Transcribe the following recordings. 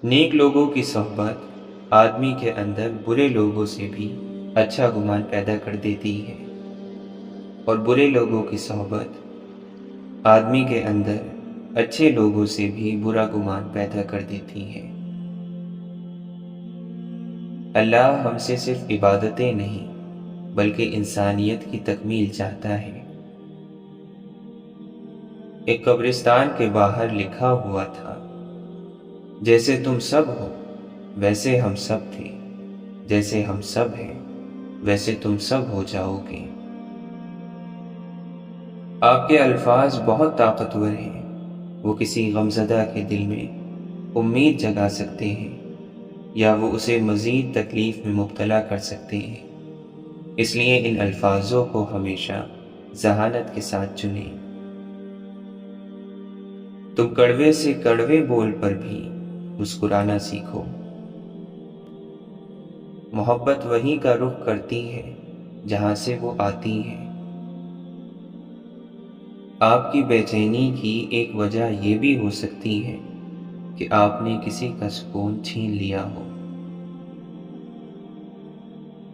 نیک لوگوں کی صحبت آدمی کے اندر برے لوگوں سے بھی اچھا گمان پیدا کر دیتی ہے، اور برے لوگوں کی صحبت آدمی کے اندر اچھے لوگوں سے بھی برا گمان پیدا کر دیتی ہے۔ اللہ ہم سے صرف عبادتیں نہیں بلکہ انسانیت کی تکمیل چاہتا ہے۔ ایک قبرستان کے باہر لکھا ہوا تھا، جیسے تم سب ہو ویسے ہم سب تھے، جیسے ہم سب ہیں ویسے تم سب ہو جاؤ گے۔ آپ کے الفاظ بہت طاقتور ہیں، وہ کسی غمزدہ کے دل میں امید جگا سکتے ہیں یا وہ اسے مزید تکلیف میں مبتلا کر سکتے ہیں، اس لیے ان الفاظوں کو ہمیشہ ذہانت کے ساتھ چنیں۔ تم کڑوے سے کڑوے بول پر بھی مسکرانا سیکھو۔ محبت وہیں کا رخ کرتی ہے جہاں سے وہ آتی ہے۔ آپ کی بے چینی کی ایک وجہ یہ بھی ہو سکتی ہے کہ آپ نے کسی کا سکون چھین لیا ہو۔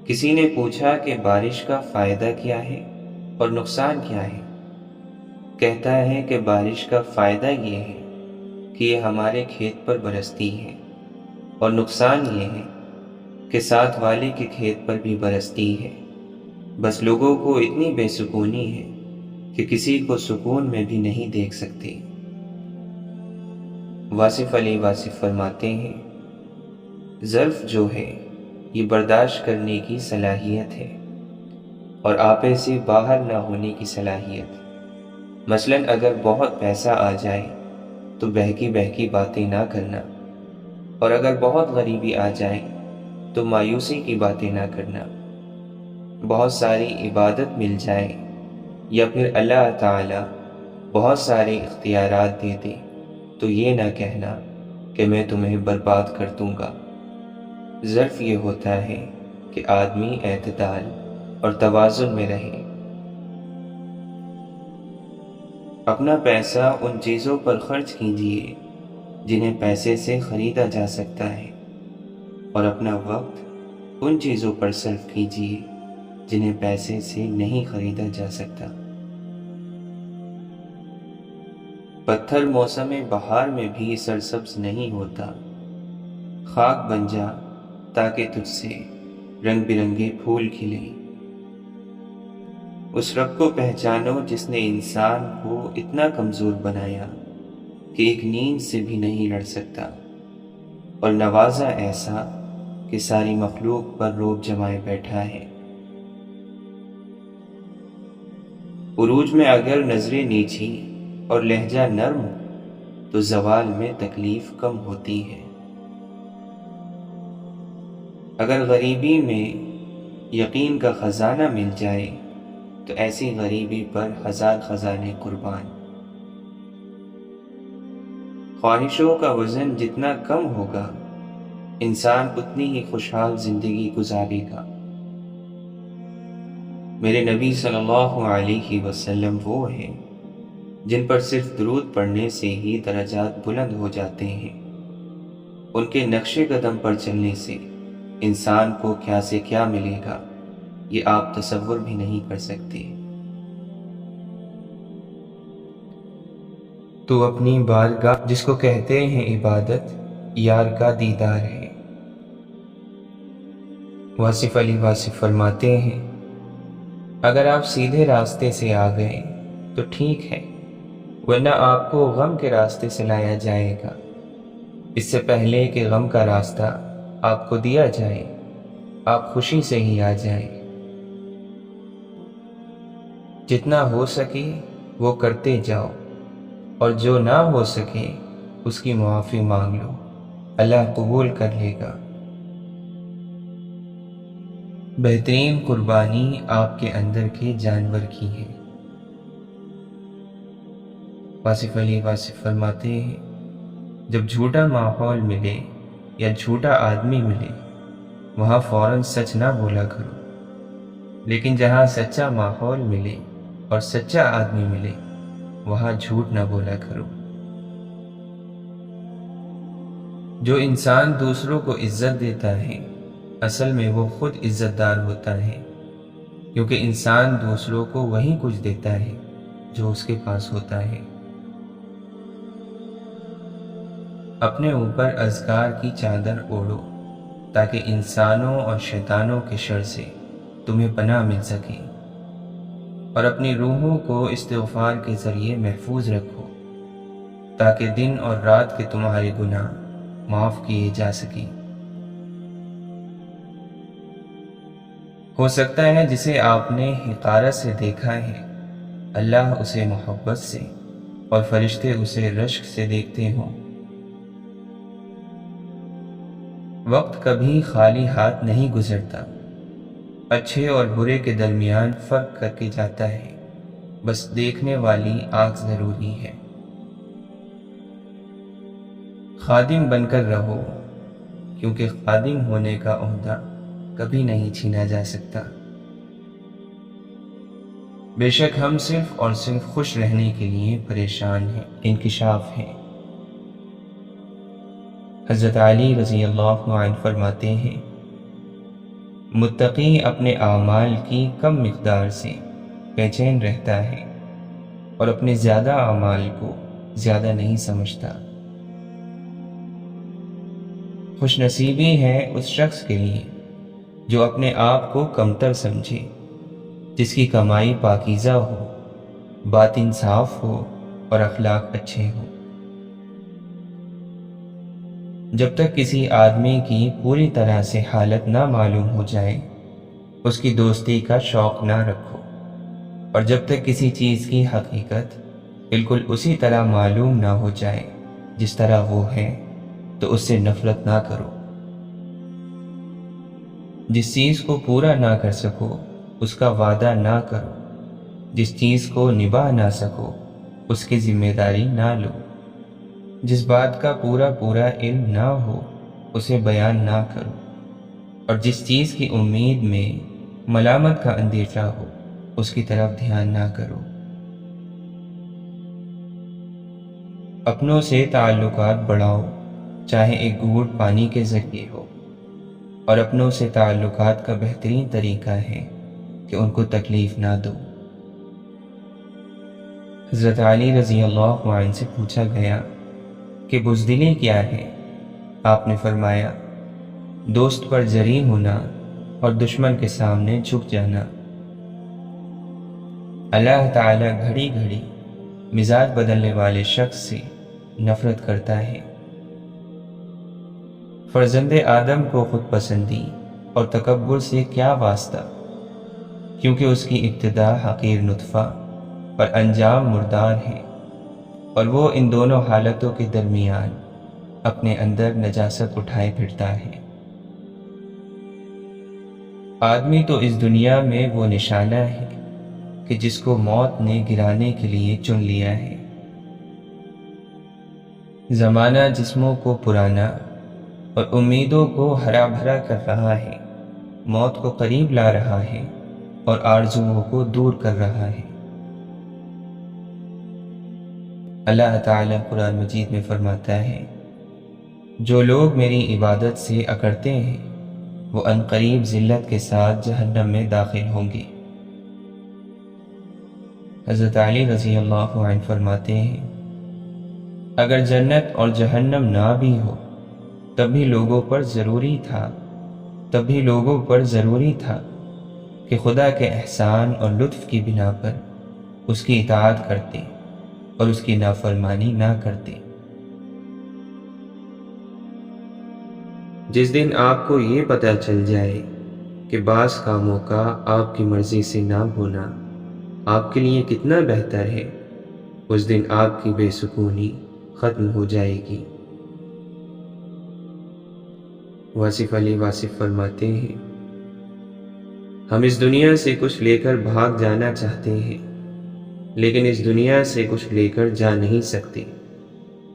کسی نے پوچھا کہ بارش کا فائدہ کیا ہے اور نقصان کیا ہے؟ کہتا ہے کہ بارش کا فائدہ یہ ہے کہ یہ ہمارے کھیت پر برستی ہے، اور نقصان یہ ہے کہ ساتھ والے کے کھیت پر بھی برستی ہے۔ بس لوگوں کو اتنی بے سکونی ہے کہ کسی کو سکون میں بھی نہیں دیکھ سکتے۔ واصف علی واصف فرماتے ہیں، ظرف جو ہے یہ برداشت کرنے کی صلاحیت ہے اور آپے سے باہر نہ ہونے کی صلاحیت۔ مثلاً اگر بہت پیسہ آ جائے تو بہکی بہکی باتیں نہ کرنا، اور اگر بہت غریبی آ جائے تو مایوسی کی باتیں نہ کرنا۔ بہت ساری عبادت مل جائے یا پھر اللہ تعالی بہت سارے اختیارات دے دے تو یہ نہ کہنا کہ میں تمہیں برباد کر دوں گا۔ ظرف یہ ہوتا ہے کہ آدمی اعتدال اور توازن میں رہے۔ اپنا پیسہ ان چیزوں پر خرچ کیجیے جنہیں پیسے سے خریدا جا سکتا ہے، اور اپنا وقت ان چیزوں پر صرف کیجیے جنہیں پیسے سے نہیں خریدا جا سکتا۔ پتھر موسم بہار میں بھی سرسبز نہیں ہوتا، خاک بن جا تاکہ تجھ سے رنگ برنگے پھول کھلیں۔ اس رب کو پہچانو جس نے انسان کو اتنا کمزور بنایا کہ ایک نیند سے بھی نہیں لڑ سکتا، اور نوازا ایسا کہ ساری مخلوق پر روب جمائے بیٹھا ہے۔ عروج میں اگر نظریں نیچی اور لہجہ نرم تو زوال میں تکلیف کم ہوتی ہے۔ اگر غریبی میں یقین کا خزانہ مل جائے تو ایسی غریبی پر ہزار خزانے قربان۔ خواہشوں کا وزن جتنا کم ہوگا انسان اتنی ہی خوشحال زندگی گزارے گا۔ میرے نبی صلی اللہ علیہ وسلم وہ ہیں جن پر صرف درود پڑھنے سے ہی درجات بلند ہو جاتے ہیں۔ ان کے نقش قدم پر چلنے سے انسان کو کیا سے کیا ملے گا یہ آپ تصور بھی نہیں کر سکتے۔ تو اپنی بارگاہ جس کو کہتے ہیں عبادت، یار کا دیدار ہے۔ واصف علی واصف فرماتے ہیں، اگر آپ سیدھے راستے سے آ گئے تو ٹھیک ہے، ورنہ آپ کو غم کے راستے سے لایا جائے گا۔ اس سے پہلے کہ غم کا راستہ آپ کو دیا جائے، آپ خوشی سے ہی آ جائیں۔ جتنا ہو سکے وہ کرتے جاؤ، اور جو نہ ہو سکے اس کی معافی مانگ لو، اللہ قبول کر لے گا۔ بہترین قربانی آپ کے اندر کے جانور کی ہے۔ واصف علی واصف فرماتے ہیں، جب جھوٹا ماحول ملے یا جھوٹا آدمی ملے وہاں فوراً سچ نہ بولا کرو، لیکن جہاں سچا ماحول ملے اور سچا آدمی ملے وہاں جھوٹ نہ بولا کرو۔ جو انسان دوسروں کو عزت دیتا ہے اصل میں وہ خود عزت دار ہوتا ہے، کیونکہ انسان دوسروں کو وہی کچھ دیتا ہے جو اس کے پاس ہوتا ہے۔ اپنے اوپر اذکار کی چادر اوڑھو تاکہ انسانوں اور شیطانوں کے شر سے تمہیں پناہ مل سکے، اور اپنی روحوں کو استغفار کے ذریعے محفوظ رکھو تاکہ دن اور رات کے تمہارے گناہ معاف کیے جا سکیں۔ ہو سکتا ہے جسے آپ نے حقارت سے دیکھا ہے اللہ اسے محبت سے اور فرشتے اسے رشک سے دیکھتے ہوں۔ وقت کبھی خالی ہاتھ نہیں گزرتا، اچھے اور برے کے درمیان فرق کر کے جاتا ہے، بس دیکھنے والی آنکھ ضروری ہے۔ خادم بن کر رہو، کیونکہ خادم ہونے کا عہدہ کبھی نہیں چھینا جا سکتا۔ بے شک ہم صرف اور صرف خوش رہنے کے لیے پریشان ہیں، انکشاف ہیں۔ حضرت علی رضی اللہ عنہ فرماتے ہیں، متقی اپنے اعمال کی کم مقدار سے بے چین رہتا ہے اور اپنے زیادہ اعمال کو زیادہ نہیں سمجھتا۔ خوش نصیبی ہے اس شخص کے لیے جو اپنے آپ کو کمتر سمجھے، جس کی کمائی پاکیزہ ہو، باطن صاف ہو اور اخلاق اچھے ہوں۔ جب تک کسی آدمی کی پوری طرح سے حالت نہ معلوم ہو جائے اس کی دوستی کا شوق نہ رکھو، اور جب تک کسی چیز کی حقیقت بالکل اسی طرح معلوم نہ ہو جائے جس طرح وہ ہے تو اس سے نفرت نہ کرو۔ جس چیز کو پورا نہ کر سکو اس کا وعدہ نہ کرو، جس چیز کو نبھا نہ سکو اس کی ذمہ داری نہ لو، جس بات کا پورا علم نہ ہو اسے بیان نہ کرو، اور جس چیز کی امید میں ملامت کا اندیشہ ہو اس کی طرف دھیان نہ کرو۔ اپنوں سے تعلقات بڑھاؤ، چاہے ایک گھونٹ پانی کے ذریعے ہو، اور اپنوں سے تعلقات کا بہترین طریقہ ہے کہ ان کو تکلیف نہ دو۔ حضرت علی رضی اللہ عنہ سے پوچھا گیا کہ بزدلی کیا ہے؟ آپ نے فرمایا، دوست پر جری ہونا اور دشمن کے سامنے جھک جانا۔ اللہ تعالیٰ گھڑی گھڑی مزاج بدلنے والے شخص سے نفرت کرتا ہے۔ فرزند آدم کو خود پسندی اور تکبر سے کیا واسطہ، کیونکہ اس کی ابتدا حقیر نطفہ اور انجام مردار ہے، اور وہ ان دونوں حالتوں کے درمیان اپنے اندر نجاست اٹھائے پھرتا ہے۔ آدمی تو اس دنیا میں وہ نشانہ ہے کہ جس کو موت نے گرانے کے لیے چن لیا ہے۔ زمانہ جسموں کو پرانا اور امیدوں کو ہرا بھرا کر رہا ہے، موت کو قریب لا رہا ہے اور آرزوؤں کو دور کر رہا ہے۔ اللہ تعالیٰ قرآن مجید میں فرماتا ہے، جو لوگ میری عبادت سے اکڑتے ہیں وہ عنقریب ذلت کے ساتھ جہنم میں داخل ہوں گے۔ حضرت علی رضی اللہ عنہ فرماتے ہیں، اگر جنت اور جہنم نہ بھی ہو تب بھی لوگوں پر ضروری تھا کہ خدا کے احسان اور لطف کی بنا پر اس کی اطاعت کرتے اور اس کی نافرمانی نہ کرتے۔ جس دن آپ کو یہ پتہ چل جائے کہ بعض کاموں کا آپ کی مرضی سے نہ ہونا آپ کے لیے کتنا بہتر ہے، اس دن آپ کی بے سکونی ختم ہو جائے گی۔ واصف علی واصف فرماتے ہیں، ہم اس دنیا سے کچھ لے کر بھاگ جانا چاہتے ہیں، لیکن اس دنیا سے کچھ لے کر جا نہیں سکتے،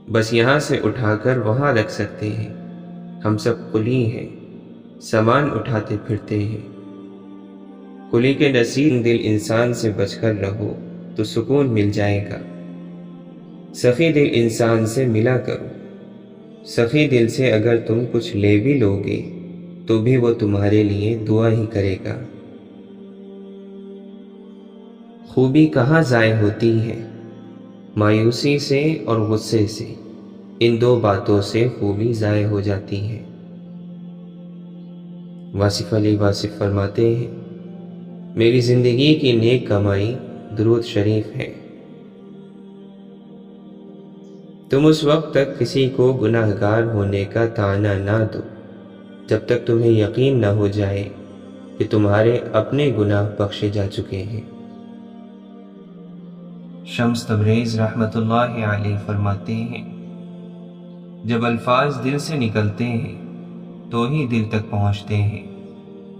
بس یہاں سے اٹھا کر وہاں رکھ سکتے ہیں۔ ہم سب قلی ہیں، سامان اٹھاتے پھرتے ہیں۔ قلی کے نصیب دل انسان سے بچ کر رہو تو سکون مل جائے گا۔ سخی دل انسان سے ملا کرو، سخی دل سے اگر تم کچھ لے بھی لوگے تو بھی وہ تمہارے لیے دعا ہی کرے گا۔ خوبی کہاں ضائع ہوتی ہے؟ مایوسی سے اور غصے سے، ان دو باتوں سے خوبی ضائع ہو جاتی ہے۔ واصف علی واصف فرماتے ہیں، میری زندگی کی نیک کمائی درود شریف ہے۔ تم اس وقت تک کسی کو گناہ گار ہونے کا طعنہ نہ دو جب تک تمہیں یقین نہ ہو جائے کہ تمہارے اپنے گناہ بخشے جا چکے ہیں۔ شمس تبریز رحمۃ اللہ علیہ فرماتے ہیں، جب الفاظ دل سے نکلتے ہیں تو ہی دل تک پہنچتے ہیں،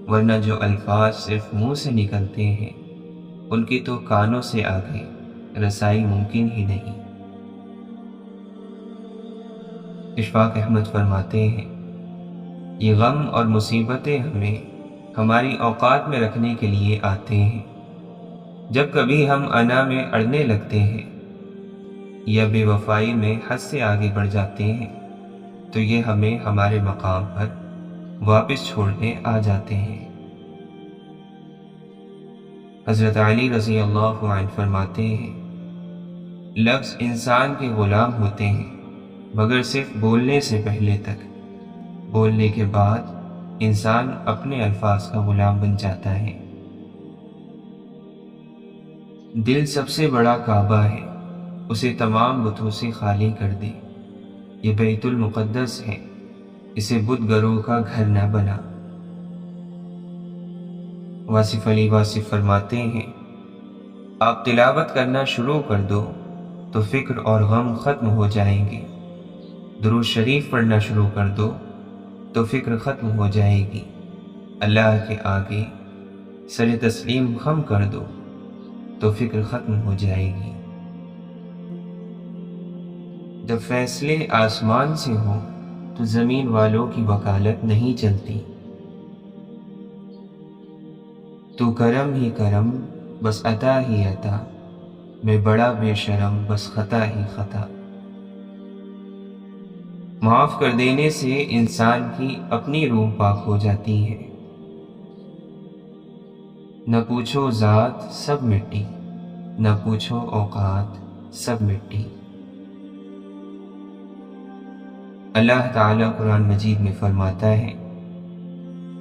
ورنہ جو الفاظ صرف منہ سے نکلتے ہیں ان کی تو کانوں سے آگے رسائی ممکن ہی نہیں۔ اشفاق احمد فرماتے ہیں، یہ غم اور مصیبتیں ہمیں ہماری اوقات میں رکھنے کے لیے آتے ہیں۔ جب کبھی ہم انا میں اڑنے لگتے ہیں یا بے وفائی میں حد سے آگے بڑھ جاتے ہیں تو یہ ہمیں ہمارے مقام پر واپس چھوڑنے آ جاتے ہیں۔ حضرت علی رضی اللہ عنہ فرماتے ہیں، لفظ انسان کے غلام ہوتے ہیں مگر صرف بولنے سے پہلے تک، بولنے کے بعد انسان اپنے الفاظ کا غلام بن جاتا ہے۔ دل سب سے بڑا کعبہ ہے، اسے تمام بتوں سے خالی کر دے۔ یہ بیت المقدس ہے، اسے بت گروں کا گھر نہ بنا۔ واصف علی واصف فرماتے ہیں، آپ تلاوت کرنا شروع کر دو تو فکر اور غم ختم ہو جائیں گے۔ درود شریف پڑھنا شروع کر دو تو فکر ختم ہو جائے گی۔ اللہ کے آگے سر تسلیم خم کر دو تو فکر ختم ہو جائے گی۔ جب فیصلے آسمان سے ہوں تو زمین والوں کی وکالت نہیں چلتی۔ تو کرم ہی کرم بس عطا ہی عطا، میں بڑا بے شرم بس خطا ہی خطا۔ معاف کر دینے سے انسان کی اپنی روح پاک ہو جاتی ہے۔ نہ پوچھو ذات سب مٹی، نہ پوچھو اوقات سب مٹی۔ اللہ تعالیٰ قرآن مجید میں فرماتا ہے،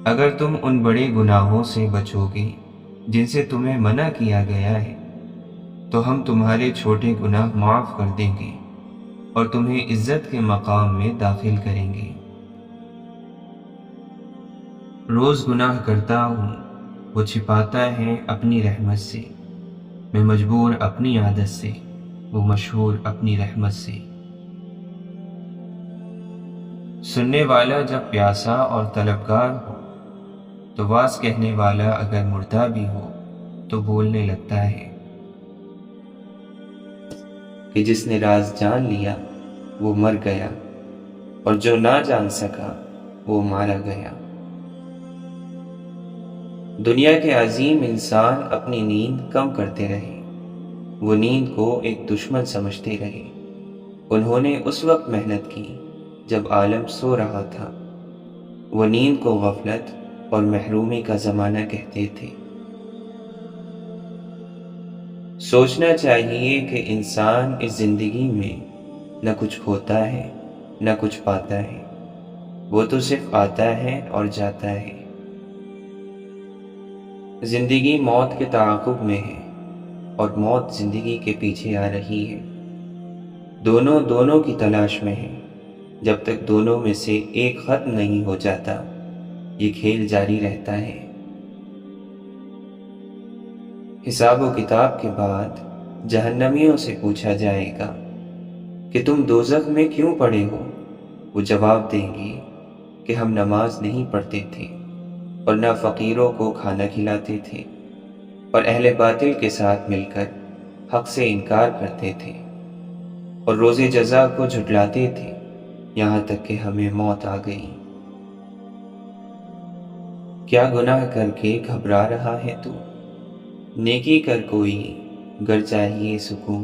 اگر تم ان بڑے گناہوں سے بچو گے جن سے تمہیں منع کیا گیا ہے تو ہم تمہارے چھوٹے گناہ معاف کر دیں گے اور تمہیں عزت کے مقام میں داخل کریں گے۔ روز گناہ کرتا ہوں، وہ چھپاتا ہے اپنی رحمت سے، میں مجبور اپنی عادت سے، وہ مشہور اپنی رحمت سے۔ سننے والا جب پیاسا اور طلبگار ہو تو واز کہنے والا اگر مردہ بھی ہو تو بولنے لگتا ہے کہ جس نے راز جان لیا وہ مر گیا اور جو نہ جان سکا وہ مارا گیا۔ دنیا کے عظیم انسان اپنی نیند کم کرتے رہے، وہ نیند کو ایک دشمن سمجھتے رہے۔ انہوں نے اس وقت محنت کی جب عالم سو رہا تھا، وہ نیند کو غفلت اور محرومی کا زمانہ کہتے تھے۔ سوچنا چاہیے کہ انسان اس زندگی میں نہ کچھ کھوتا ہے نہ کچھ پاتا ہے، وہ تو صرف آتا ہے اور جاتا ہے۔ زندگی موت کے تعاقب میں ہے اور موت زندگی کے پیچھے آ رہی ہے۔ دونوں کی تلاش میں ہے، جب تک دونوں میں سے ایک ختم نہیں ہو جاتا یہ کھیل جاری رہتا ہے۔ حساب و کتاب کے بعد جہنمیوں سے پوچھا جائے گا کہ تم دوزخ میں کیوں پڑے ہو؟ وہ جواب دیں گے کہ ہم نماز نہیں پڑھتے تھے اور نہ فقیروں کو کھانا کھلاتے تھے اور اہل باطل کے ساتھ مل کر حق سے انکار کرتے تھے اور روز جزا کو جھٹلاتے تھے، یہاں تک کہ ہمیں موت آ گئی۔ کیا گناہ کر کے گھبرا رہا ہے تو؟ نیکی کر کوئی گر چاہیے سکون۔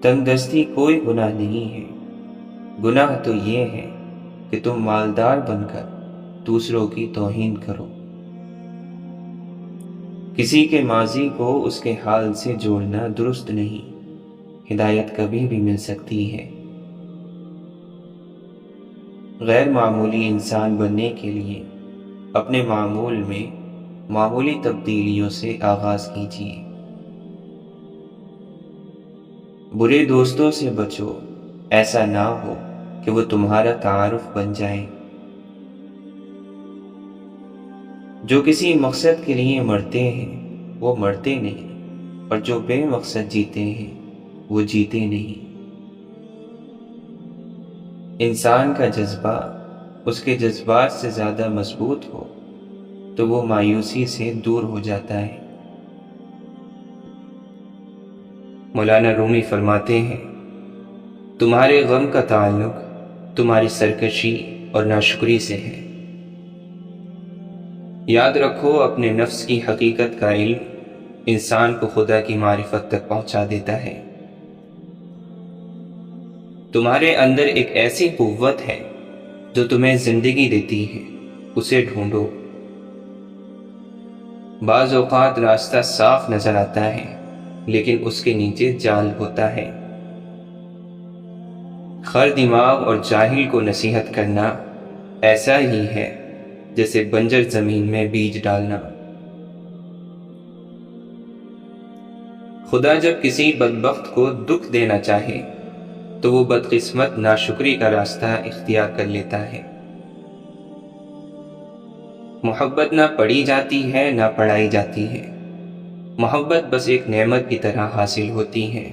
تنگ دستی کوئی گناہ نہیں ہے، گناہ تو یہ ہے کہ تم مالدار بن کر دوسروں کی توہین کرو۔ کسی کے ماضی کو اس کے حال سے جوڑنا درست نہیں، ہدایت کبھی بھی مل سکتی ہے۔ غیر معمولی انسان بننے کے لیے اپنے معمول میں معمولی تبدیلیوں سے آغاز کیجیے۔ برے دوستوں سے بچو، ایسا نہ ہو کہ وہ تمہارا تعارف بن جائیں۔ جو کسی مقصد کے لیے مرتے ہیں وہ مرتے نہیں، اور جو بے مقصد جیتے ہیں وہ جیتے نہیں۔ انسان کا جذبہ اس کے جذبات سے زیادہ مضبوط ہو تو وہ مایوسی سے دور ہو جاتا ہے۔ مولانا رومی فرماتے ہیں، تمہارے غم کا تعلق تمہاری سرکشی اور ناشکری سے ہے۔ یاد رکھو، اپنے نفس کی حقیقت کا علم انسان کو خدا کی معرفت تک پہنچا دیتا ہے۔ تمہارے اندر ایک ایسی قوت ہے جو تمہیں زندگی دیتی ہے، اسے ڈھونڈو۔ بعض اوقات راستہ صاف نظر آتا ہے لیکن اس کے نیچے جال ہوتا ہے۔ خر دماغ اور جاہل کو نصیحت کرنا ایسا ہی ہے جیسے بنجر زمین میں بیج ڈالنا۔ خدا جب کسی بدبخت کو دکھ دینا چاہے تو وہ بدقسمت ناشکری کا راستہ اختیار کر لیتا ہے۔ محبت نہ پڑھی جاتی ہے نہ پڑھائی جاتی ہے، محبت بس ایک نعمت کی طرح حاصل ہوتی ہے۔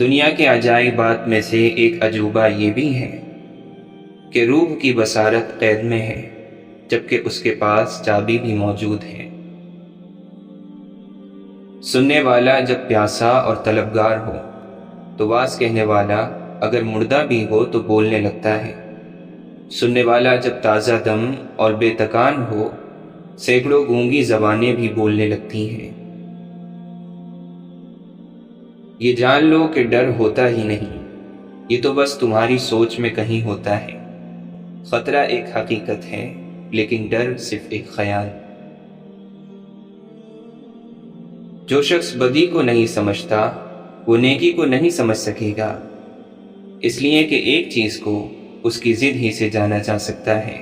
دنیا کے عجائبات میں سے ایک عجوبہ یہ بھی ہے کہ روح کی بصارت قید میں ہے جبکہ اس کے پاس چابی بھی موجود ہے۔ سننے والا جب پیاسا اور طلبگار ہو تو واز کہنے والا اگر مردہ بھی ہو تو بولنے لگتا ہے۔ سننے والا جب تازہ دم اور بے تکان ہو، سینکڑوں گونگی زبانیں بھی بولنے لگتی ہیں۔ یہ جان لو کہ ڈر ہوتا ہی نہیں، یہ تو بس تمہاری سوچ میں کہیں ہوتا ہے۔ خطرہ ایک حقیقت ہے لیکن ڈر صرف ایک خیال۔ جو شخص بدی کو نہیں سمجھتا وہ نیکی کو نہیں سمجھ سکے گا، اس لیے کہ ایک چیز کو اس کی ضد ہی سے جانا جا سکتا ہے۔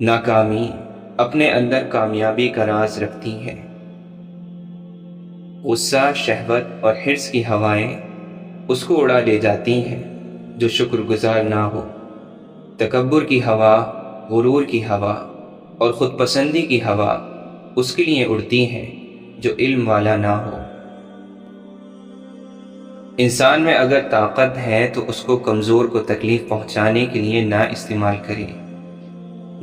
ناکامی اپنے اندر کامیابی کا راز رکھتی ہے۔ غصہ، شہوت اور حرص کی ہوائیں اس کو اڑا لے جاتی ہیں جو شکر گزار نہ ہو۔ تکبر کی ہوا، غرور کی ہوا اور خود پسندی کی ہوا اس کے لیے اڑتی ہے جو علم والا نہ ہو۔ انسان میں اگر طاقت ہے تو اس کو کمزور کو تکلیف پہنچانے کے لیے نہ استعمال کرے۔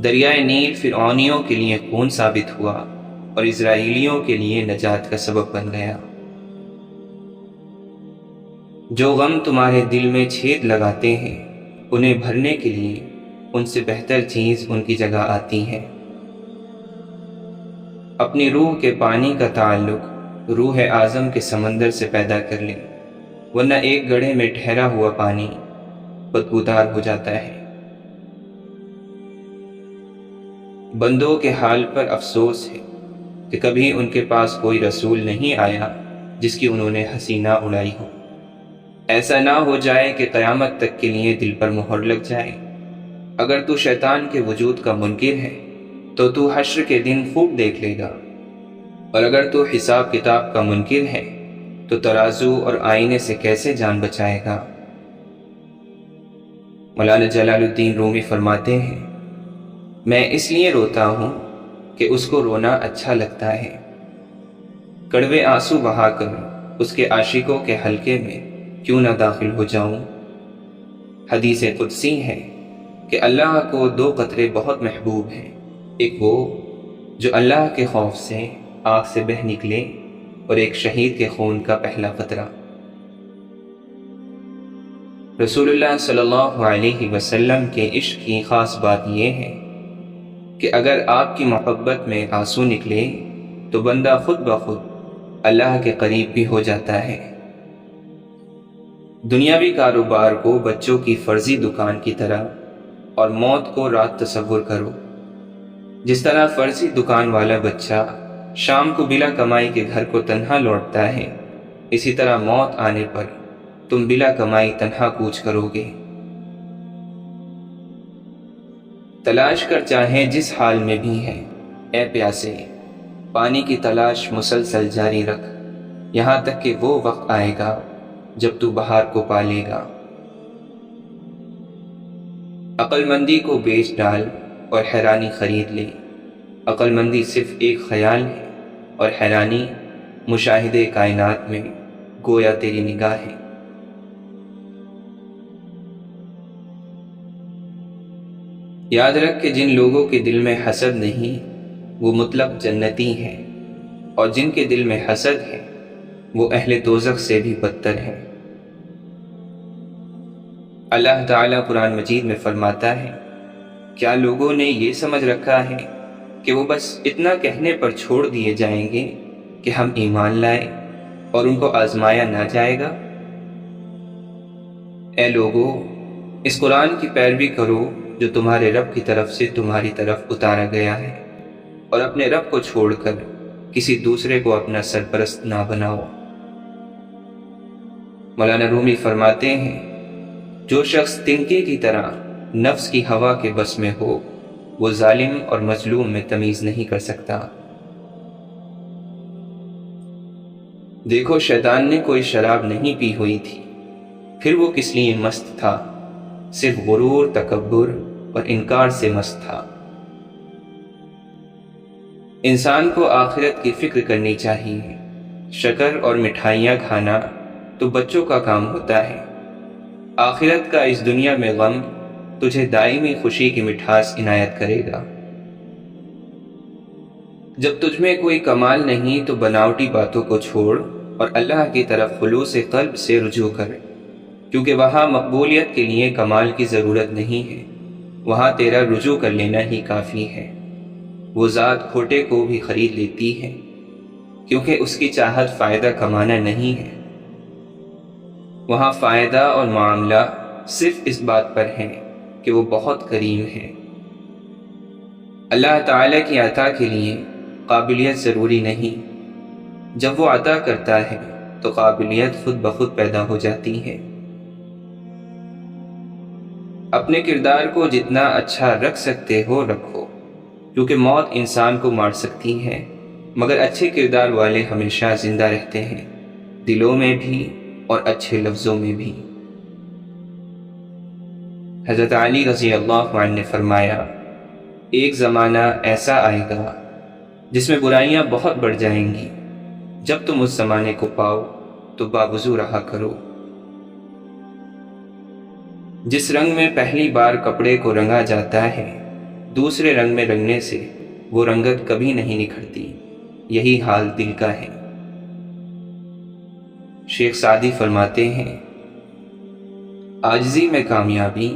دریائے نیل فرعونیوں کے لیے خون ثابت ہوا اور اسرائیلیوں کے لیے نجات کا سبب بن گیا۔ جو غم تمہارے دل میں چھید لگاتے ہیں انہیں بھرنے کے لیے ان سے بہتر چیز ان کی جگہ آتی ہے۔ اپنی روح کے پانی کا تعلق روح اعظم کے سمندر سے پیدا کر لیں، ورنہ ایک گڑھے میں ٹھہرا ہوا پانی بدبودار ہو جاتا ہے۔ بندوں کے حال پر افسوس ہے کہ کبھی ان کے پاس کوئی رسول نہیں آیا جس کی انہوں نے ہنسی نہ اڑائی ہو۔ ایسا نہ ہو جائے کہ قیامت تک کے لیے دل پر مہر لگ جائے۔ اگر تو شیطان کے وجود کا منکر ہے تو تو حشر کے دن خوب دیکھ لے گا، اور اگر تو حساب کتاب کا منکر ہے تو ترازو اور آئینے سے کیسے جان بچائے گا۔ مولانا جلال الدین رومی فرماتے ہیں، میں اس لیے روتا ہوں کہ اس کو رونا اچھا لگتا ہے۔ کڑوے آنسو بہا کر اس کے عاشقوں کے حلقے میں کیوں نہ داخل ہو جاؤں۔ حدیث قدسی ہے کہ اللہ کو دو قطرے بہت محبوب ہیں، ایک وہ جو اللہ کے خوف سے آنکھ سے بہہ نکلے، اور ایک شہید کے خون کا پہلا قطرہ۔ رسول اللہ صلی اللہ علیہ وسلم کے عشق کی خاص بات یہ ہے کہ اگر آپ کی محبت میں آنسو نکلے تو بندہ خود بخود اللہ کے قریب بھی ہو جاتا ہے۔ دنیاوی کاروبار کو بچوں کی فرضی دکان کی طرح اور موت کو رات تصور کرو۔ جس طرح فرضی دکان والا بچہ شام کو بلا کمائی کے گھر کو تنہا لوٹتا ہے، اسی طرح موت آنے پر تم بلا کمائی تنہا کوچ کرو گے۔ تلاش کر چاہے جس حال میں بھی ہے، اے پیاسے، پانی کی تلاش مسلسل جاری رکھ، یہاں تک کہ وہ وقت آئے گا جب تو بہار کو پالے گا۔ عقل مندی کو بیچ ڈال اور حیرانی خرید لے۔ عقل مندی صرف ایک خیال ہے اور حیرانی مشاہدے کائنات میں گویا تیری نگاہ ہے۔ یاد رکھ کہ جن لوگوں کے دل میں حسد نہیں وہ مطلق جنتی ہیں، اور جن کے دل میں حسد ہے وہ اہل دوزخ سے بھی بدتر ہیں۔ اللہ تعالیٰ قرآن مجید میں فرماتا ہے، کیا لوگوں نے یہ سمجھ رکھا ہے کہ وہ بس اتنا کہنے پر چھوڑ دیے جائیں گے کہ ہم ایمان لائے اور ان کو آزمایا نہ جائے گا؟ اے لوگو، اس قرآن کی پیروی کرو جو تمہارے رب کی طرف سے تمہاری طرف اتارا گیا ہے، اور اپنے رب کو چھوڑ کر کسی دوسرے کو اپنا سرپرست نہ بناؤ۔ مولانا رومی فرماتے ہیں، جو شخص تنکے کی طرح نفس کی ہوا کے بس میں ہو وہ ظالم اور مظلوم میں تمیز نہیں کر سکتا۔ دیکھو، شیطان نے کوئی شراب نہیں پی ہوئی تھی، پھر وہ کس لیے مست تھا؟ صرف غرور، تکبر اور انکار سے مست تھا۔ انسان کو آخرت کی فکر کرنی چاہیے۔ شکر اور مٹھائیاں کھانا تو بچوں کا کام ہوتا ہے، آخرت کا اس دنیا میں غم تجھے دائمی خوشی کی مٹھاس عنایت کرے گا۔ جب تجھ میں کوئی کمال نہیں تو بناوٹی باتوں کو چھوڑ اور اللہ کی طرف خلوص قلب سے رجوع کر، کیونکہ وہاں مقبولیت کے لیے کمال کی ضرورت نہیں ہے، وہاں تیرا رجوع کر لینا ہی کافی ہے۔ وہ ذات کھوٹے کو بھی خرید لیتی ہے، کیونکہ اس کی چاہت فائدہ کمانا نہیں ہے۔ وہاں فائدہ اور معاملہ صرف اس بات پر ہے کہ وہ بہت کریم ہے۔ اللہ تعالیٰ کی عطا کے لیے قابلیت ضروری نہیں، جب وہ عطا کرتا ہے تو قابلیت خود بخود پیدا ہو جاتی ہے۔ اپنے کردار کو جتنا اچھا رکھ سکتے ہو رکھو، کیونکہ موت انسان کو مار سکتی ہے، مگر اچھے کردار والے ہمیشہ زندہ رہتے ہیں، دلوں میں بھی اور اچھے لفظوں میں بھی۔ حضرت علی رضی اللہ عنہ نے فرمایا، ایک زمانہ ایسا آئے گا جس میں برائیاں بہت بڑھ جائیں گی، جب تم اس زمانے کو پاؤ تو باوضو رہا کرو۔ جس رنگ میں پہلی بار کپڑے کو رنگا جاتا ہے، دوسرے رنگ میں رنگنے سے وہ رنگت کبھی نہیں نکھرتی، یہی حال دل کا ہے۔ شیخ سعدی فرماتے ہیں، عاجزی میں کامیابی،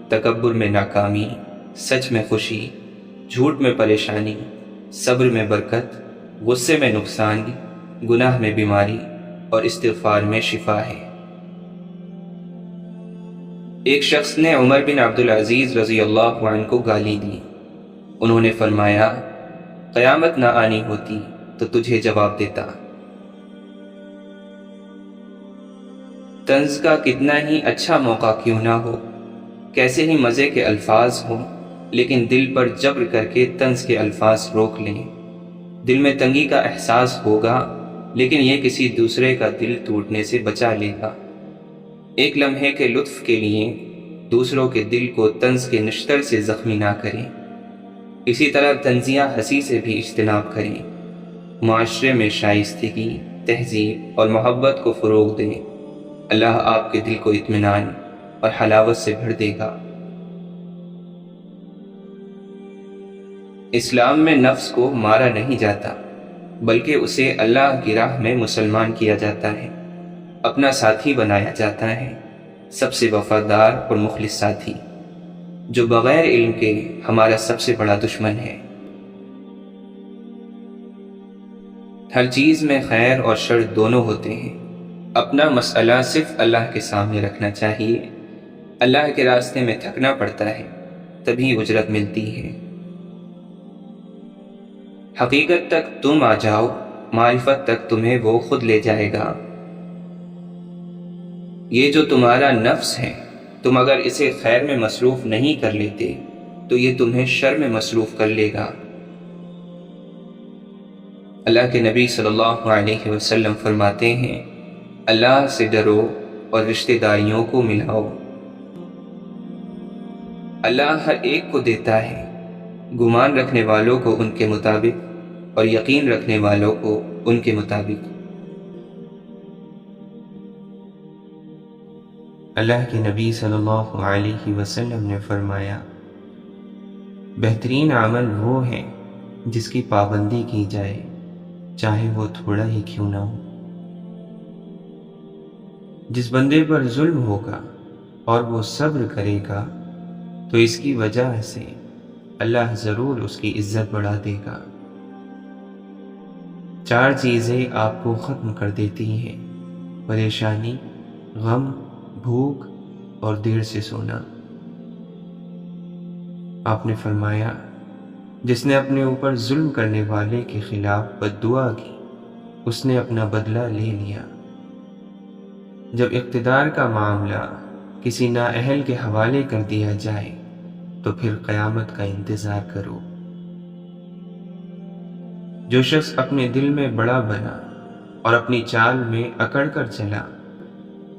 تکبر میں ناکامی، سچ میں خوشی، جھوٹ میں پریشانی، صبر میں برکت، غصے میں نقصان، گناہ میں بیماری اور استغفار میں شفا ہے۔ ایک شخص نے عمر بن عبدالعزیز رضی اللہ عنہ کو گالی دی۔ انہوں نے فرمایا، قیامت نہ آنی ہوتی تو تجھے جواب دیتا۔ طنز کا کتنا ہی اچھا موقع کیوں نہ ہو، کیسے ہی مزے کے الفاظ ہوں، لیکن دل پر جبر کر کے طنز کے الفاظ روک لیں۔ دل میں تنگی کا احساس ہوگا، لیکن یہ کسی دوسرے کا دل ٹوٹنے سے بچا لے گا۔ ایک لمحے کے لطف کے لیے دوسروں کے دل کو طنز کے نشتر سے زخمی نہ کریں۔ اسی طرح طنزیہ ہنسی سے بھی اجتناب کریں۔ معاشرے میں شائستگی، تہذیب اور محبت کو فروغ دیں۔ اللہ آپ کے دل کو اطمینان اور حلاوت سے بھر دے گا۔ اسلام میں نفس کو مارا نہیں جاتا، بلکہ اسے اللہ کی راہ میں مسلمان کیا جاتا ہے، اپنا ساتھی بنایا جاتا ہے، سب سے وفادار اور مخلص ساتھی، جو بغیر علم کے ہمارا سب سے بڑا دشمن ہے۔ ہر چیز میں خیر اور شر دونوں ہوتے ہیں۔ اپنا مسئلہ صرف اللہ کے سامنے رکھنا چاہیے۔ اللہ کے راستے میں تھکنا پڑتا ہے، تبھی اجرت ملتی ہے۔ حقیقت تک تم آ جاؤ، معرفت تک تمہیں وہ خود لے جائے گا۔ یہ جو تمہارا نفس ہے، تم اگر اسے خیر میں مصروف نہیں کر لیتے تو یہ تمہیں شر میں مصروف کر لے گا۔ اللہ کے نبی صلی اللہ علیہ وسلم فرماتے ہیں، اللہ سے ڈرو اور رشتہ داریوں کو ملاؤ۔ اللہ ہر ایک کو دیتا ہے، گمان رکھنے والوں کو ان کے مطابق اور یقین رکھنے والوں کو ان کے مطابق۔ اللہ کے نبی صلی اللہ علیہ وسلم نے فرمایا، بہترین عمل وہ ہے جس کی پابندی کی جائے، چاہے وہ تھوڑا ہی کیوں نہ ہو۔ جس بندے پر ظلم ہوگا اور وہ صبر کرے گا تو اس کی وجہ سے اللہ ضرور اس کی عزت بڑھا دے گا۔ 4 چیزیں آپ کو ختم کر دیتی ہیں: پریشانی، غم، بھوک اور دیر سے سونا۔ آپ نے فرمایا، جس نے اپنے اوپر ظلم کرنے والے کے خلاف بد دعا کی، اس نے اپنا بدلہ لے لیا۔ جب اقتدار کا معاملہ کسی نااہل کے حوالے کر دیا جائے تو پھر قیامت کا انتظار کرو۔ جو شخص اپنے دل میں بڑا بنا اور اپنی چال میں اکڑ کر چلا،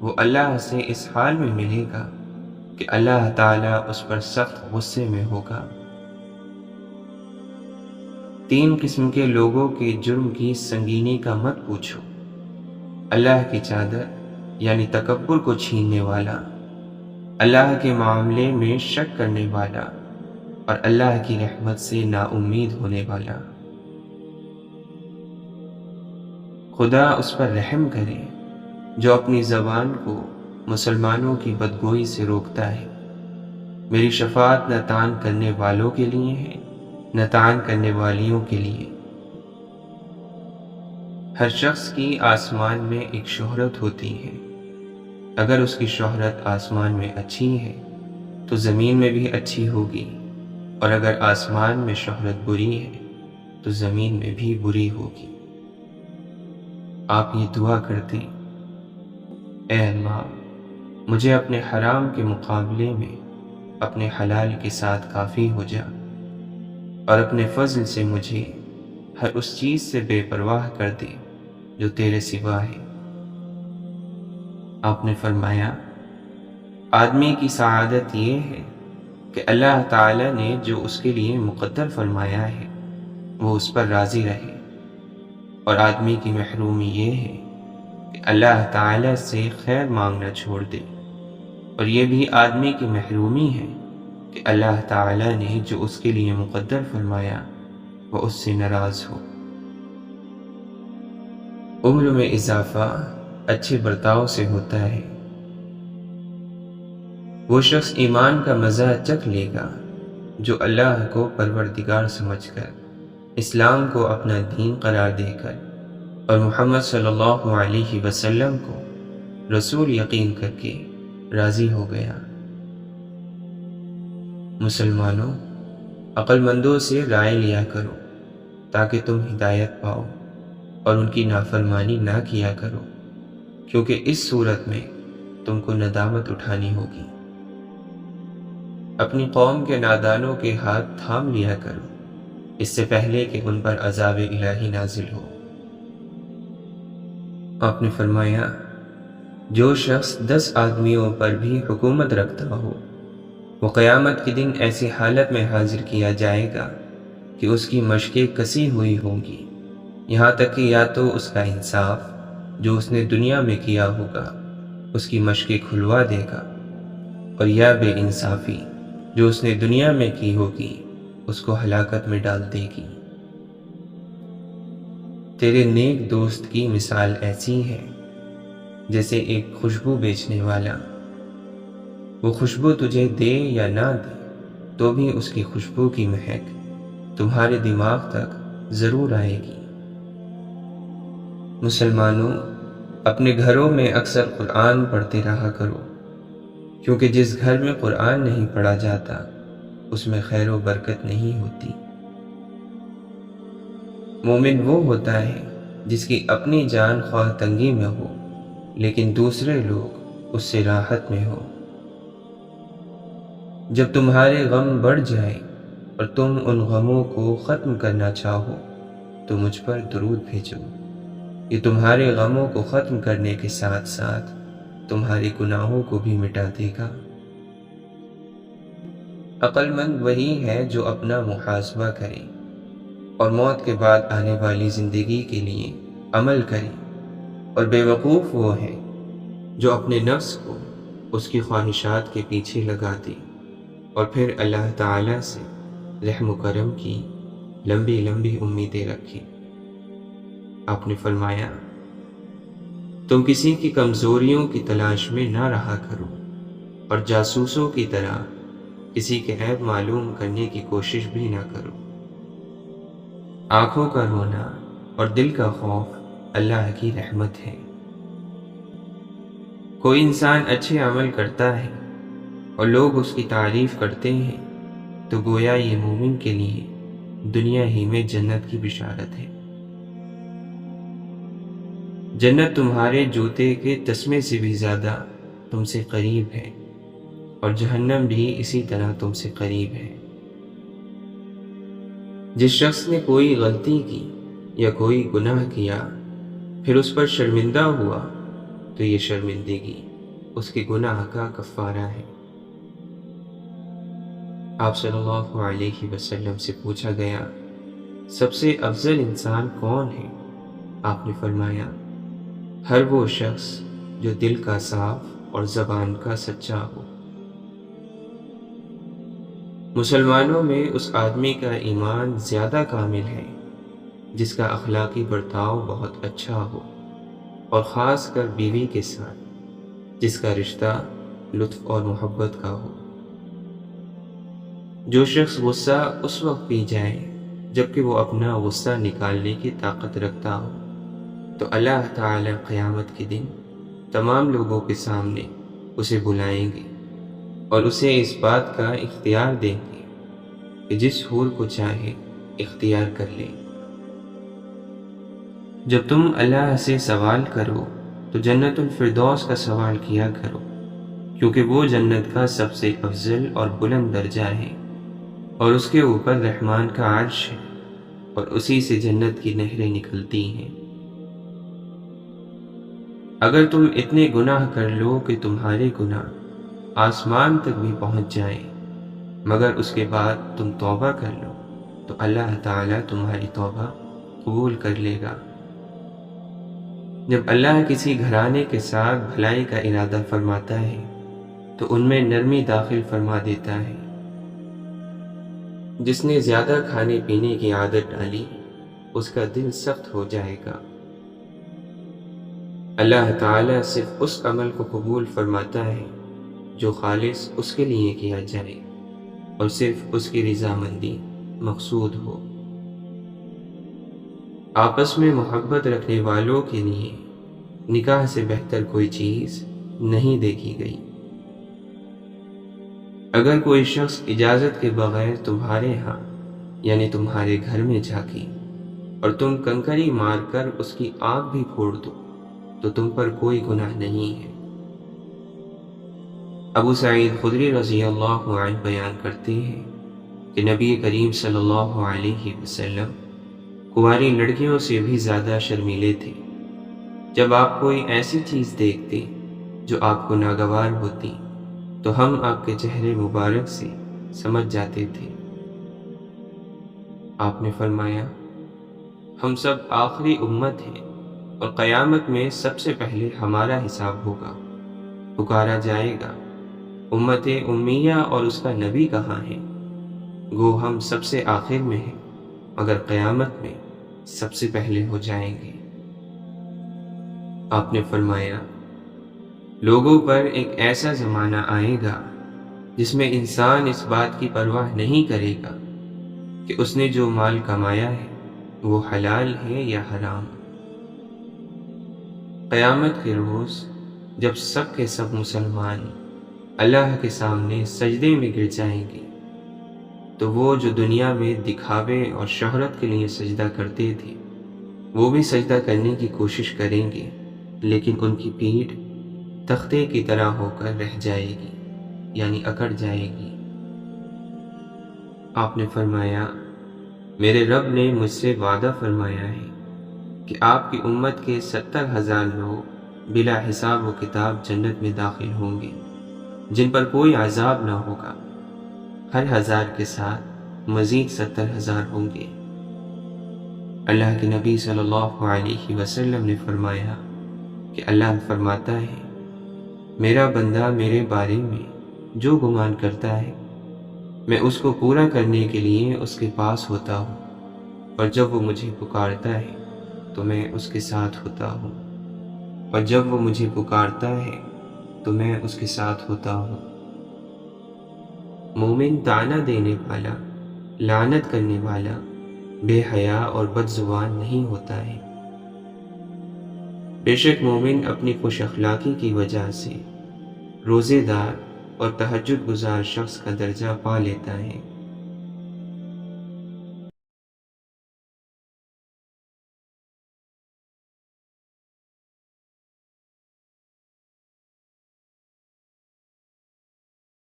وہ اللہ سے اس حال میں ملے گا کہ اللہ تعالیٰ اس پر سخت غصے میں ہوگا۔ 3 قسم کے لوگوں کے جرم کی سنگینی کا مت پوچھو: اللہ کی چادر یعنی تکبر کو چھیننے والا، اللہ کے معاملے میں شک کرنے والا، اور اللہ کی رحمت سے نا امید ہونے والا۔ خدا اس پر رحم کرے جو اپنی زبان کو مسلمانوں کی بدگوئی سے روکتا ہے۔ میری شفاعت نہ تان کرنے والوں کے لیے ہے، نہ تان کرنے والیوں کے لیے۔ ہر شخص کی آسمان میں ایک شہرت ہوتی ہے۔ اگر اس کی شہرت آسمان میں اچھی ہے تو زمین میں بھی اچھی ہوگی، اور اگر آسمان میں شہرت بری ہے تو زمین میں بھی بری ہوگی۔ آپ یہ دعا کرتے: اے اللہ، مجھے اپنے حرام کے مقابلے میں اپنے حلال کے ساتھ کافی ہو جا، اور اپنے فضل سے مجھے ہر اس چیز سے بے پرواہ کر دے جو تیرے سوا ہے۔ آپ نے فرمایا، آدمی کی سعادت یہ ہے کہ اللہ تعالی نے جو اس کے لیے مقدر فرمایا ہے وہ اس پر راضی رہے، اور آدمی کی محرومی یہ ہے کہ اللہ تعالی سے خیر مانگنا چھوڑ دے، اور یہ بھی آدمی کی محرومی ہے کہ اللہ تعالی نے جو اس کے لیے مقدر فرمایا وہ اس سے ناراض ہو۔ عمر میں اضافہ اچھے برتاؤ سے ہوتا ہے۔ وہ شخص ایمان کا مزہ چکھ لے گا جو اللہ کو پروردگار سمجھ کر، اسلام کو اپنا دین قرار دے کر، اور محمد صلی اللہ علیہ وسلم کو رسول یقین کر کے راضی ہو گیا۔ مسلمانوں، عقل مندوں سے رائے لیا کرو تاکہ تم ہدایت پاؤ، اور ان کی نافرمانی نہ کیا کرو، کیونکہ اس صورت میں تم کو ندامت اٹھانی ہوگی۔ اپنی قوم کے نادانوں کے ہاتھ تھام لیا کرو اس سے پہلے کہ ان پر عذاب الہی نازل ہو۔ آپ نے فرمایا، جو شخص 10 آدمیوں پر بھی حکومت رکھتا ہو، وہ قیامت کے دن ایسی حالت میں حاضر کیا جائے گا کہ اس کی مشقیں کسی ہوئی ہوں گی، یہاں تک کہ یا تو اس کا انصاف جو اس نے دنیا میں کیا ہوگا اس کی مشقیں کھلوا دے گا، اور یا بے انصافی جو اس نے دنیا میں کی ہوگی اس کو ہلاکت میں ڈال دے گی۔ تیرے نیک دوست کی مثال ایسی ہے جیسے ایک خوشبو بیچنے والا، وہ خوشبو تجھے دے یا نہ دے تو بھی اس کی خوشبو کی مہک تمہارے دماغ تک ضرور آئے گی۔ مسلمانوں، اپنے گھروں میں اکثر قرآن پڑھتے رہا کرو، کیونکہ جس گھر میں قرآن نہیں پڑھا جاتا اس میں خیر و برکت نہیں ہوتی۔ مومن وہ ہوتا ہے جس کی اپنی جان خواہ تنگی میں ہو لیکن دوسرے لوگ اس سے راحت میں ہو۔ جب تمہارے غم بڑھ جائیں اور تم ان غموں کو ختم کرنا چاہو تو مجھ پر درود بھیجو، یہ تمہارے غموں کو ختم کرنے کے ساتھ ساتھ تمہارے گناہوں کو بھی مٹا دے گا۔ عقل مند وہی ہے جو اپنا محاسبہ کرے اور موت کے بعد آنے والی زندگی کے لیے عمل کرے، اور بے وقوف وہ ہے جو اپنے نفس کو اس کی خواہشات کے پیچھے لگا دے اور پھر اللہ تعالیٰ سے رحم و کرم کی لمبی لمبی امیدیں رکھے۔ آپ نے فرمایا، تم کسی کی کمزوریوں کی تلاش میں نہ رہا کرو اور جاسوسوں کی طرح کسی کے عیب معلوم کرنے کی کوشش بھی نہ کرو۔ آنکھوں کا رونا اور دل کا خوف اللہ کی رحمت ہے۔ کوئی انسان اچھے عمل کرتا ہے اور لوگ اس کی تعریف کرتے ہیں تو گویا یہ مومن کے لیے دنیا ہی میں جنت کی بشارت ہے۔ جنت تمہارے جوتے کے تسمے سے بھی زیادہ تم سے قریب ہے اور جہنم بھی اسی طرح تم سے قریب ہے۔ جس شخص نے کوئی غلطی کی یا کوئی گناہ کیا پھر اس پر شرمندہ ہوا تو یہ شرمندگی اس کے گناہ کا کفارہ ہے۔ آپ صلی اللہ علیہ وسلم سے پوچھا گیا، سب سے افضل انسان کون ہے؟ آپ نے فرمایا، ہر وہ شخص جو دل کا صاف اور زبان کا سچا ہو۔ مسلمانوں میں اس آدمی کا ایمان زیادہ کامل ہے جس کا اخلاقی برتاؤ بہت اچھا ہو، اور خاص کر بیوی کے ساتھ جس کا رشتہ لطف اور محبت کا ہو۔ جو شخص غصہ اس وقت پی جائے جبکہ وہ اپنا غصہ نکالنے کی طاقت رکھتا ہو تو اللہ تعالی قیامت کے دن تمام لوگوں کے سامنے اسے بلائیں گے اور اسے اس بات کا اختیار دیں گے کہ جس حور کو چاہے اختیار کر لے۔ جب تم اللہ سے سوال کرو تو جنت الفردوس کا سوال کیا کرو، کیونکہ وہ جنت کا سب سے افضل اور بلند درجہ ہے اور اس کے اوپر رحمان کا عرش ہے اور اسی سے جنت کی نہریں نکلتی ہیں۔ اگر تم اتنے گناہ کر لو کہ تمہارے گناہ آسمان تک بھی پہنچ جائیں مگر اس کے بعد تم توبہ کر لو تو اللہ تعالیٰ تمہاری توبہ قبول کر لے گا۔ جب اللہ کسی گھرانے کے ساتھ بھلائی کا ارادہ فرماتا ہے تو ان میں نرمی داخل فرما دیتا ہے۔ جس نے زیادہ کھانے پینے کی عادت ڈالی اس کا دل سخت ہو جائے گا۔ اللہ تعالیٰ صرف اس عمل کو قبول فرماتا ہے جو خالص اس کے لیے کیا جائے اور صرف اس کی رضامندی مقصود ہو۔ آپس میں محبت رکھنے والوں کے لیے نکاح سے بہتر کوئی چیز نہیں دیکھی گئی۔ اگر کوئی شخص اجازت کے بغیر تمہارے ہاں یعنی تمہارے گھر میں جھانکے اور تم کنکری مار کر اس کی آنکھ بھی پھوڑ دو تو تم پر کوئی گناہ نہیں ہے۔ ابو سعید خدری رضی اللہ عنہ بیان کرتے ہیں کہ نبی کریم صلی اللہ علیہ وسلم کنواری لڑکیوں سے بھی زیادہ شرمیلے تھے۔ جب آپ کوئی ایسی چیز دیکھتے جو آپ کو ناگوار ہوتی تو ہم آپ کے چہرے مبارک سے سمجھ جاتے تھے۔ آپ نے فرمایا، ہم سب آخری امت ہیں اور قیامت میں سب سے پہلے ہمارا حساب ہوگا۔ پکارا جائے گا، امت امیہ اور اس کا نبی کہاں ہے؟ گو ہم سب سے آخر میں ہیں مگر قیامت میں سب سے پہلے ہو جائیں گے۔ آپ نے فرمایا، لوگوں پر ایک ایسا زمانہ آئے گا جس میں انسان اس بات کی پرواہ نہیں کرے گا کہ اس نے جو مال کمایا ہے وہ حلال ہے یا حرام۔ قیامت کے روز جب سب کے سب مسلمان اللہ کے سامنے سجدے میں گر جائیں گے تو وہ جو دنیا میں دکھاوے اور شہرت کے لیے سجدہ کرتے تھے وہ بھی سجدہ کرنے کی کوشش کریں گے، لیکن ان کی پیٹھ تختے کی طرح ہو کر رہ جائے گی، یعنی اکڑ جائے گی۔ آپ نے فرمایا، میرے رب نے مجھ سے وعدہ فرمایا ہے کہ آپ کی امت کے 70,000 لوگ بلا حساب و کتاب جنت میں داخل ہوں گے، جن پر کوئی عذاب نہ ہوگا۔ ہر 1000 کے ساتھ مزید 70,000 ہوں گے۔ اللہ کے نبی صلی اللہ علیہ وسلم نے فرمایا کہ اللہ فرماتا ہے، میرا بندہ میرے بارے میں جو گمان کرتا ہے میں اس کو پورا کرنے کے لیے اس کے پاس ہوتا ہوں، اور جب وہ مجھے پکارتا ہے تو میں اس کے ساتھ ہوتا ہوں، اور جب وہ مجھے پکارتا ہے تو میں اس کے ساتھ ہوتا ہوں۔ مومن طعنہ دینے والا، لعنت کرنے والا، بے حیا اور بد زبان نہیں ہوتا ہے۔ بے شک مومن اپنی خوش اخلاقی کی وجہ سے روزے دار اور تہجد گزار شخص کا درجہ پا لیتا ہے۔